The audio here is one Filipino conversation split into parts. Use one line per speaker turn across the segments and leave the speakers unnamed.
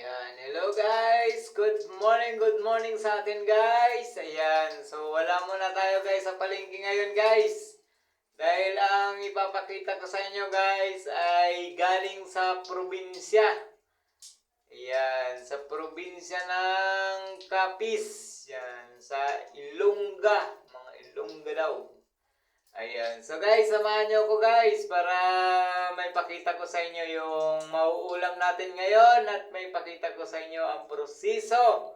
Ayan, hello guys! Good morning sa atin guys! Ayan, so wala muna tayo guys sa palengke ngayon guys. Dahil ang ipapakita ko sa inyo guys ay galing sa probinsya. Ayan, sa probinsya ng Capiz. Ayan, sa Ilongga. Mga Ilongga daw. Ayan. So guys, samahan nyo ko guys para may pakita ko sa inyo yung mauulam natin ngayon at may pakita ko sa inyo ang proseso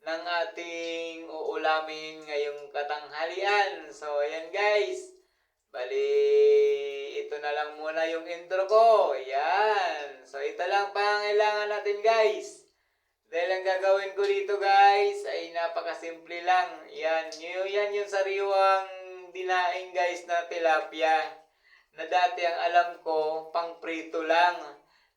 ng ating uulamin ngayong katanghalian. So ayan guys. Bali, ito na lang muna yung intro ko. Ayan. So ito lang pangailangan natin guys. Dahil ang gagawin ko dito guys ay napakasimple lang. Yan yung sariwang dinaing guys na tilapia na dati ang alam ko pang prito lang.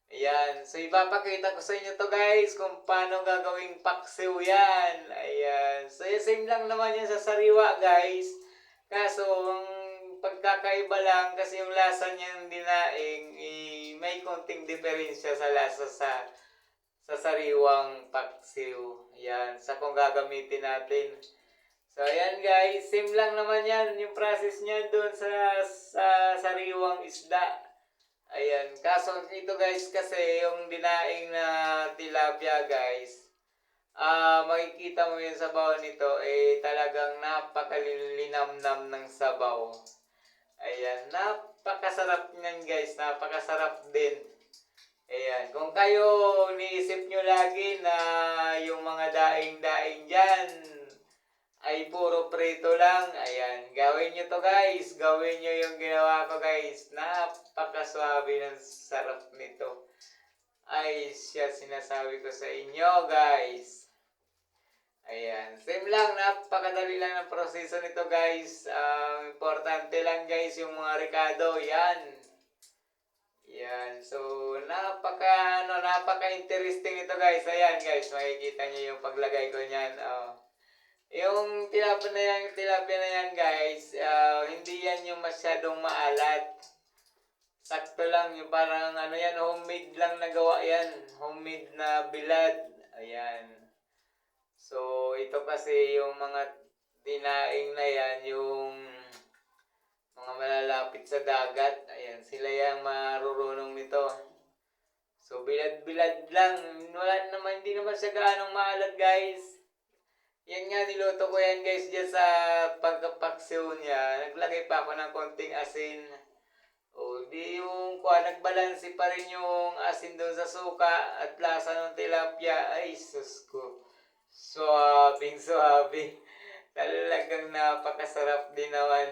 Ayan, so ipapakita ko sa inyo to guys kung paano gagawing paksiw yan. Ayan, so same lang naman yan sa sariwa guys. Kaso ang pagkakaiba lang kasi yung lasa niyang dinaing may konting diferensya sa lasa sa sariwang paksiw. Ayan, sa kung gagamitin natin. So, ayan guys, same lang naman yan, yung process niyan doon sa sariwang isda. Ayan, kaso ito guys kasi yung dinaing na tilapia guys, makikita mo yung sabaw nito, talagang napakalilinamnam ng sabaw. Ayan, napakasarap niyan guys, napakasarap din. Ayan, kung kayo niisip nyo lagi na yung mga daing-daing dyan, ay puro prito lang. Ayan, gawin nyo to guys. Gawin nyo yung ginawa ko guys. Napakaswabe ng sarap nito. Ay siya sinasabi ko sa inyo guys. Ayan, same lang. Napakadali lang ng proseso nito guys. Importante lang guys yung mga rekado. Yan. Yan. So, napaka-interesting ito guys. Ayan guys, makikita nyo yung paglagay ko niyan. Yung tilapia na yan guys, hindi yan yung masyadong maalat. Sakto lang yung parang yan, homemade lang na gawa yan. Homemade na bilad. Ayan. So, ito kasi yung mga dinaing na yan, yung mga malalapit sa dagat. Ayan, sila yung marurunong nito. So, bilad-bilad lang. Hindi naman siya gaanong maalat guys. Yan nga, niluto ko yan guys dyan sa pagkapaksiw niya. Naglagay pa ako ng konting asin. Di yung nagbalansi pa rin yung asin doon sa suka at lasa ng tilapia. Ay, sus ko. Suabing. Talagang napakasarap din naman.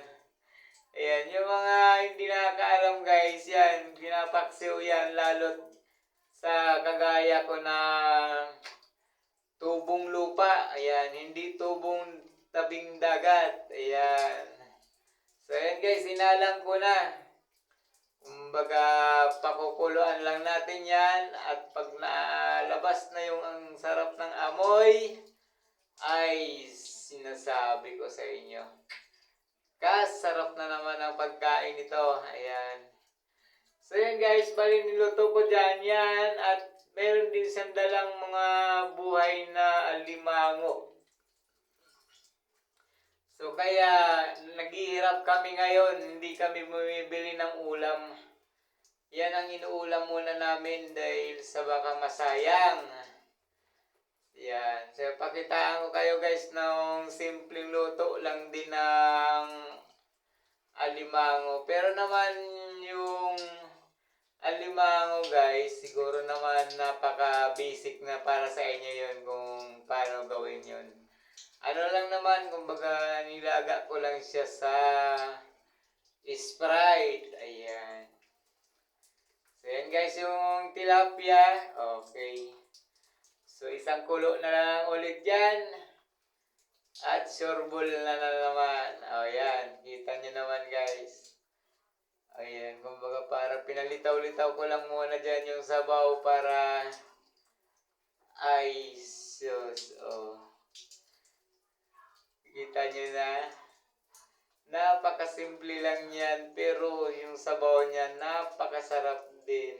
Ayan, yung mga hindi nakakaalam guys, yan, pinapaksiw yan, lalo sa kagaya ko na tubong lupa. Ayan, hindi tubong tabing dagat. Ayan. So, ayan guys, inalang ko na. Kumbaga, pakukuluan lang natin yan. At pag nalabas na yung ang sarap ng amoy, ay sinasabi ko sa inyo. Kasarap na naman ang pagkain nito. Ayan. So, ayan guys, bali niluto ko dyan yan. At meron din siyang dalang mga buhay na alimango. So kaya naghihirap kami ngayon, hindi kami bumibili ng ulam. Yan ang inuulam muna namin dahil sa baka masayang. Yan. So pakitaan ko kayo guys ng simpleng luto lang din ng alimango. Pero naman yung alimango guys, siguro naman napaka-basic na para sa inyo yun kung paano gawin yun. Ano lang naman, kumbaga nilaga ko lang siya sa Sprite. Ayan. So yan guys yung tilapia. Okay. So isang kulo na lang ulit yan. At sureball na naman. Ayan, kita nyo naman guys. Ayan, kumbaga para pinalitaw-litaw ko lang muna dyan yung sabaw para ay sus, kita nyo na. Napakasimple lang yan pero yung sabaw niya napakasarap din.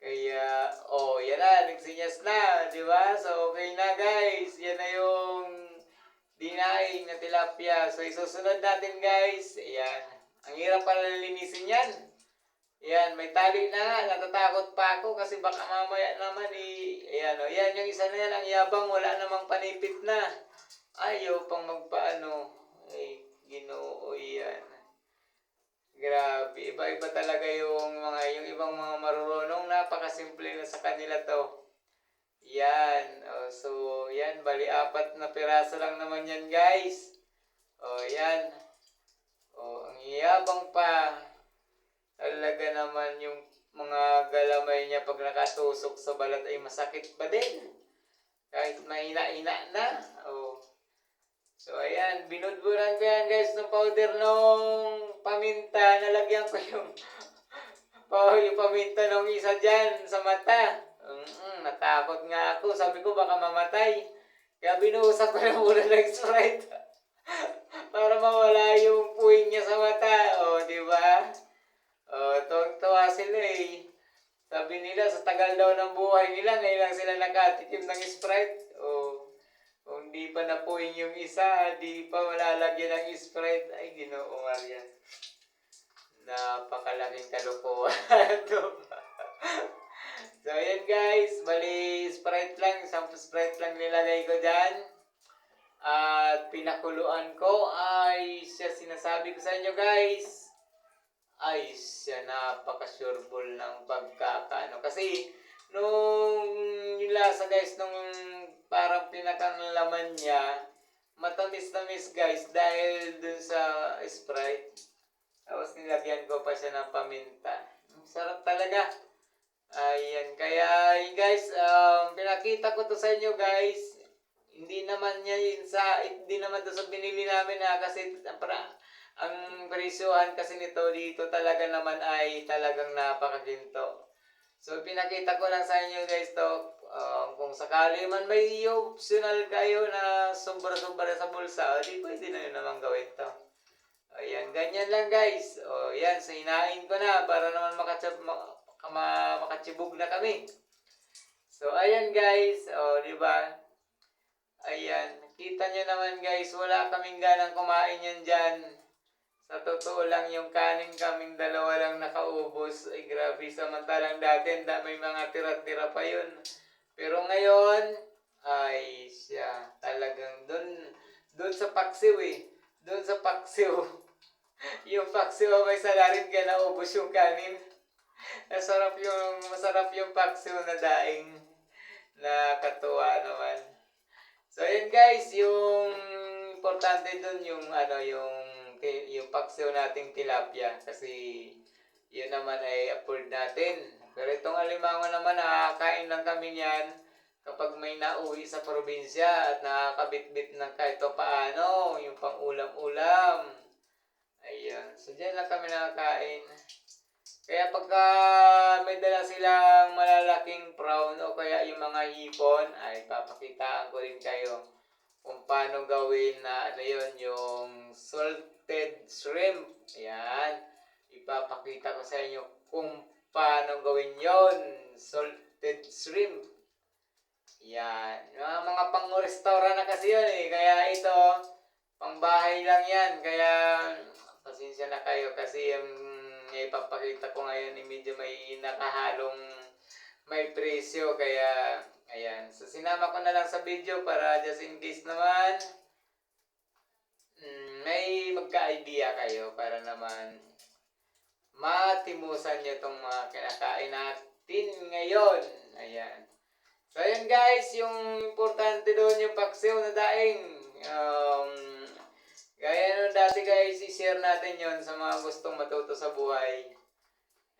Kaya, yan na, nagsinyas na, di ba? So, okay na guys. Yan na yung dinaing na tilapia. So, isusunod natin guys. Ayan. Ang hirap pala linisin yan. Ayan, may tali na nga. Natatakot pa ako kasi baka mamaya naman ayan o. Ayan, yung isa na yan. Ang yabang, wala namang panipit na. Ayaw pang magpaano. Ay, Ginoo yan. Grabe, iba-iba talaga yung ibang mga marurunong, napakasimple na sa kanila to. Yan, so yan, bali 4 na piraso lang naman yan guys. Yan. Ang yabang pa. Talaga naman yung mga galamay niya pag nakatusok sa balat ay masakit pa din. Kahit mahina-hina na. So ayan, binudburan ko yan guys ng powder nung paminta. Nalagyan ko yung paminta nung isa dyan sa mata. Natakot nga ako. Sabi ko baka mamatay. Kaya binuhusan ko na muna ng Sprite. Para mawala yung puwing niya sa mata. Di ba? Tuwang-tuwa sila eh. Sabi nila sa tagal daw ng buhay nila, ngayon lang sila nakatikim ng Sprite. Kung di pa napuwing yung isa, di pa malalagyan ng Sprite. Ay, Ginoo Maria. Napakalaking kalokohan. So, ayan guys. Bali, Sprite lang. Isang Sprite lang nilagay ko dyan. At pinakuluan ko ay siya, sinasabi ko sa inyo guys, ay siya napaka-sureball ng pagkakaano. Kasi, nung yung lasa guys, nung parang pinakalaman niya, matamis-tamis guys dahil dun sa Sprite. Tapos nilagyan ko pa siya ng paminta. Sarap talaga. Ayan, kaya guys, pinakita ko to sa inyo guys. Hindi naman to sa binili namin kasi ang presyohan kasi nito dito talaga naman ay talagang napakaginto. So pinakita ko lang sa inyo guys to, kung sakali man may optional kayo na sobra-sobra sa bulsa, di pwede na yun naman gawin to. Ayan, ganyan lang guys. Yan, so hinain ko na para naman makachibog na kami. So ayan guys, di ba? Ayan, kita nyo naman guys, wala kaming ganang kumain yan dyan. Sa totoo lang, yung kanin kaming dalawa lang nakaubos. Ay grabe, samantalang dati may mga tira-tira pa yun. Pero ngayon, ay siya, talagang dun sa paksiw eh. Dun sa paksiw. Yung paksiw may salarin kaya naubos yung kanin. Masarap yung paksiw na daing. Nakatuwa naman. So yun guys, yung importante dun yung paksiw nating tilapia. Kasi yun naman ay afford natin. Pero itong alimango naman, nakakain lang kami niyan kapag may nauwi sa probinsya at nakakabitbit ng kahit paano, yung pang ulam-ulam. Ayan, so dyan lang kami nakakain. Kaya pagka may dala silang malalaking prawn o kaya yung mga hipon, ay papakitaan ko rin kayo kung paano gawin na yung salted shrimp. Ayan, ipapakita ko sa inyo kung paano gawin yon, salted shrimp. Yan, mga pang-restaurant na kasi yun eh. Kaya ito, pang-bahay lang yan. Kaya, pasensya na kayo kasi ipapakita ko ngayon medyo may nakahalong may presyo. Kaya, ayan. So, sinama ko na lang sa video para just in case naman, may magka-idea kayo para naman matimusan nyo itong mga kinakain natin ngayon. Ayan. So, yun guys, yung importante doon yung paksiw na daing. Gaya nung dati guys, i-share natin yon sa mga gustong matuto sa buhay.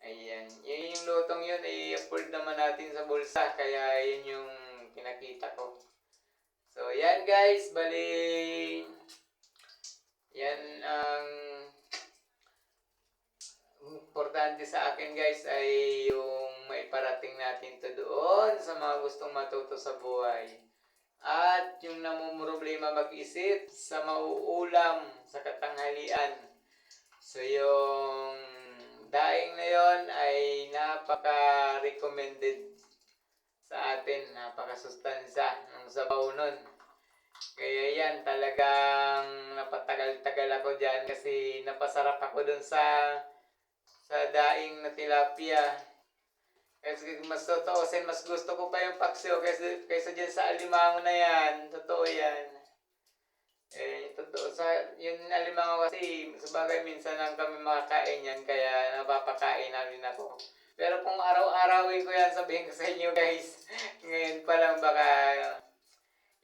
Ayan. Yun yung lutong yun, i-afford naman natin sa bulsa. Kaya yun yung pinakita ko. So, yan guys, bali, yan ang importante sa akin guys ay yung may parating natin to doon sa mga gustong matuto sa buhay. At yung namumroblema mag-isip sa mauulam sa katanghalian. So yung daing na yon ay napaka-recommended sa atin, napaka-sustansya ng sabaw nun. Kaya yan, talagang napatagal-tagal ako dyan kasi napasarap ako dun sa daing na tilapia. Kasi mas totoosin, mas gusto ko pa yung paksiw kaysa dyan sa alimango na yan. Totoo yan. Totoo. Yung alimango kasi, sabagay minsan lang kami makakain yan, kaya napapakain namin ako. Pero kung araw-arawin ko yan, sabihin ko sa inyo guys, ngayon pa lang baka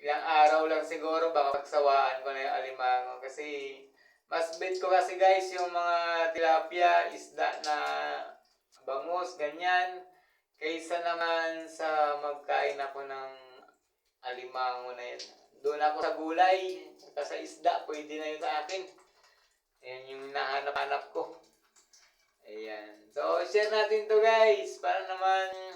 ilang araw lang siguro, baka pagsawaan ko na yung alimango. Kasi mas bet ko kasi guys yung mga tilapia, isda na bangus, ganyan. Kaysa naman sa magkain ako ng alimango na yan. Doon ako sa gulay, saka sa isda, pwede na yun sa akin. Ayan yung nahanap-hanap ko. Ayan. So, share natin to guys, para naman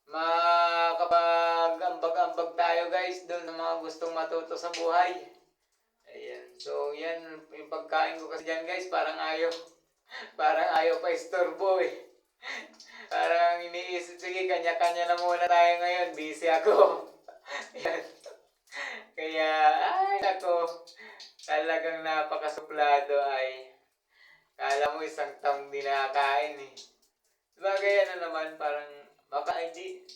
makapag-ambag-ambag tayo guys doon sa mga gustong matuto sa buhay. Ayan. So, yan, yung pagkain ko kasi dyan guys, parang ayaw pa istorbo eh. Parang iniisip, sige, kanya-kanya na muna tayo ngayon, busy ako. Ayan. Kaya, ay, ako, talagang napakasuplado ay, kala mo isang taong di nakakain eh. Sabagay naman, parang, baka hindi,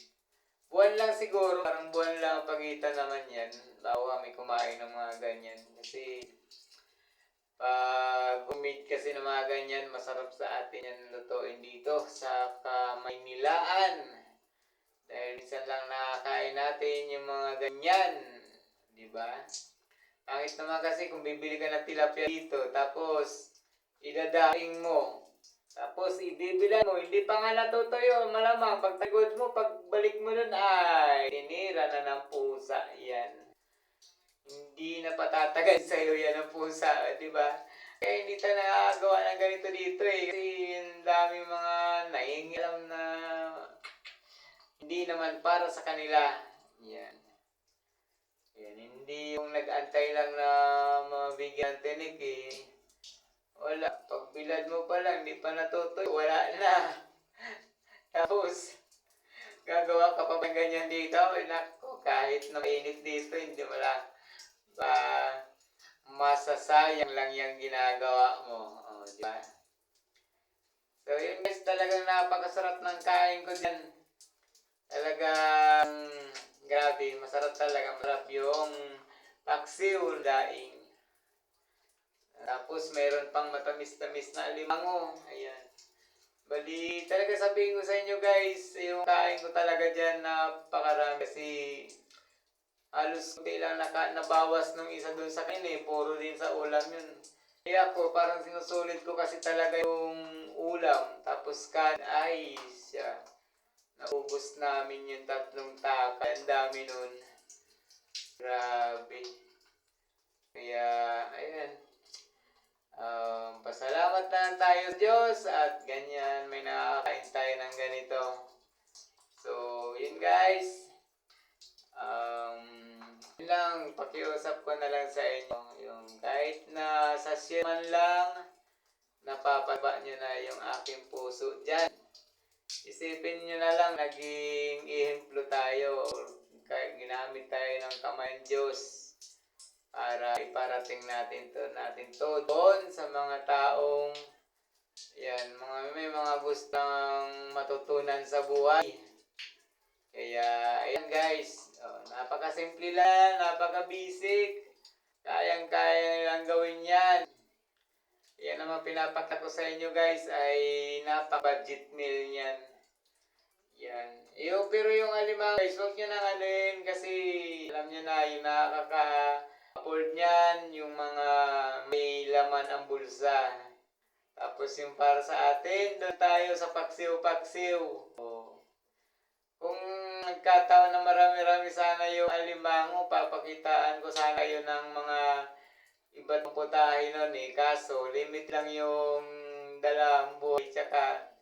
buwan lang siguro, parang buwan lang pagitan naman yan, bago kami kumain ng mga ganyan. Kasi, pag umid kasi ng mga ganyan, masarap sa atin yan lutuin dito sa Kamaynilaan. Dahil minsan lang nakakain natin yung mga ganyan. Diba? Pangit naman kasi kung bibili ka ng tilapia dito, tapos idadaing mo, tapos ibibilan mo, hindi pa nga natutuyo, malamang pagtagod mo, pagbalik mo dun, ay tinira na ng pusa yan. Hindi na patatagal sa'yo yan ng pusa, diba? Kaya hindi tayo nakagawa ng ganito dito eh, kasi yung dami mga naingilam na hindi naman para sa kanila. Yan. Yan, hindi yung nag-antay lang na mabigyan tinik eh. Wala, pagbilad mo pa lang, hindi pa natutoy, wala na. Tapos, gagawa ka pa ba ganyan dito? Nako, kahit na mainit dito, hindi mo lang masasayang lang yung ginagawa mo. O, diba? So, yun guys, talagang napakasarap ng kain ko dyan. Talagang grabe, masarap talaga. Masarap yung paksiw daing. Tapos mayroon pang matamis-tamis na alimango. Ayan. Bali, talaga sabihin ko sa inyo guys, yung kain ko talaga dyan napakarami. Kasi halos hindi lang nabawas nung isa dun sa kain eh. Puro din sa ulam yun. Kaya ako parang sinusulit ko kasi talaga yung ulam. Tapos ay siya. Naubos namin yung 3 taka. Ang dami nun. Grabe. Kaya, ayan. Pasalamat na tayo sa Diyos at ganyan, may nakakain tayo ng ganito. So, yun guys. Yun lang, pakiusap ko na lang sa inyo. Yung kahit na sa share man lang, napapaba nyo na yung aking puso dyan. Isipin nyo na lang, naging ehemplo tayo, kahit ginamit tayo ng kamay ng Diyos para iparating natin to doon sa mga taong yan, may mga gustong matutunan sa buhay. Kaya, ayan guys, napakasimple lang, napaka-basic, kayang-kaya nilang gawin yan. Yan naman pinapakita ko sa inyo guys ay napaka-budget meal yan. Yan. Pero yung alimango guys, huwag nyo nang anuin kasi alam nyo na yung nakaka-afford nyan, yung mga may laman ang bulsa. Tapos yung para sa atin, doon tayo sa paksiw-paksiw. Kung nagkataon na marami-rami sana yung alimango, papakitaan ko sana yun ng mga iba't putahe nun eh. Kaso, limit lang yung dalang buhay. Tsaka,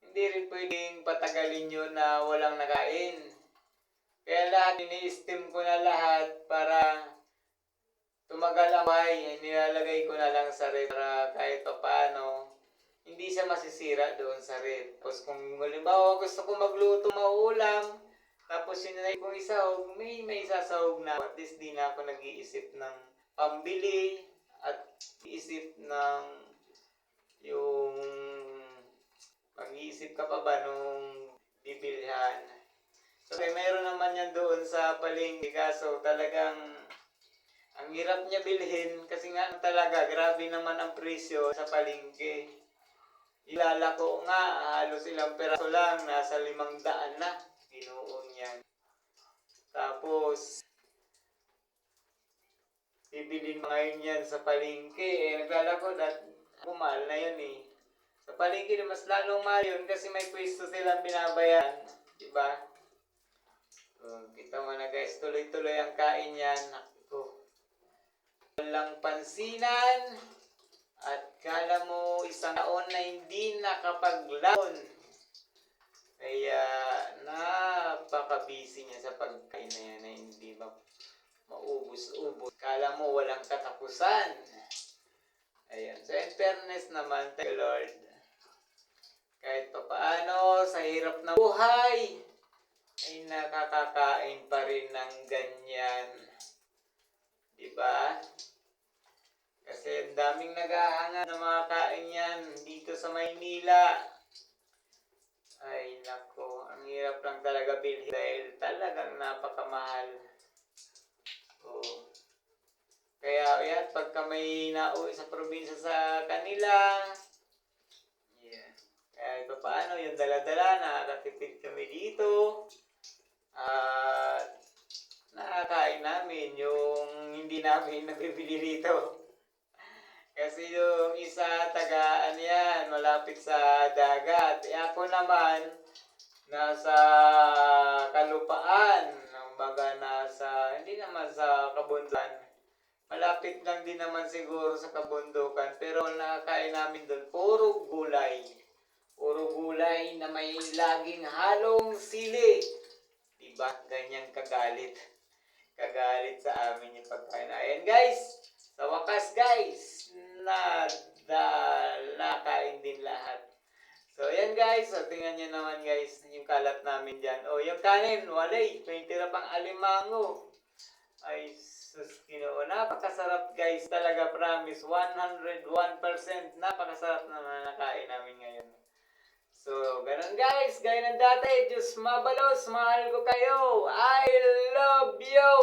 hindi rin pwedeng patagalin yun na walang nakain. Kaya lahat, ini-steam ko na lahat para tumagal ang buhay. Nilalagay ko na lang sa ref para kahit pa paano hindi siya masisira doon sa ref. Tapos kung halimbawa gusto ko magluto maulam, tapos yun na kong isahog, may sasahog na. At least di na ako nag-iisip ng pambili at iisip ng yung mag-iisip ka pa ba nung bibilhan. So meron naman yan doon sa palengke, kaso talagang ang hirap niya bilhin kasi nga talaga grabe naman ang presyo sa palengke. Ilalako nga, halos ilang peraso lang, nasa 500 na. Ginoon yan. Tapos, bibilin mo ngayon yan sa palengke. Naglalako, mahal na yun eh. Sa palengke, mas lalong mahal yun kasi may pwesto silang binabayan. Diba? Kita mo na guys, tuloy-tuloy ang kain yan. Ako. Walang pansinan. At kala mo isang taon na hindi nakapaglaon. Kaya napaka-busy niya sa pagkain na yan na hindi maubos-ubos. Kala mo walang katapusan. Ayan. So in fairness naman, thank you Lord. Kahit pa paano sa hirap ng buhay, ay nakakakain pa rin ng ganyan. Diba? Kasi ang daming naghahangad na mga kain yan dito sa Maynila. Ay nako, ang hirap lang talaga bilhin dahil talagang napakamahal. Kaya yan, pagka may nauwi sa probinsya sa kanila, kaya ito paano, yung dala-dala, nakakatipid kami dito. At nakakain namin yung hindi namin nabibili dito. Kasi yung isa, yan, malapit sa dagat. Ako naman, nasa kalupaan. Baga hindi naman sa kabundukan. Malapit lang din naman siguro sa kabundukan. Pero nakakain namin doon, puro gulay. Puro gulay na may laging halong sili. Diba? Ganyan kagalit. Kagalit sa amin yung pagkain. Ayan guys, sa wakas guys, nakain din lahat. So ayan guys, so tingnan nyo naman guys, yung kalat namin dyan. Yung kanin, walay, may tira pang alimango. Ay sus, Ginoo, napakasarap guys, talaga promise, 101%, napakasarap na nakain namin ngayon. So, ganun guys, gaya ng dati, Diyos mabalos, mahal ko kayo, I love you!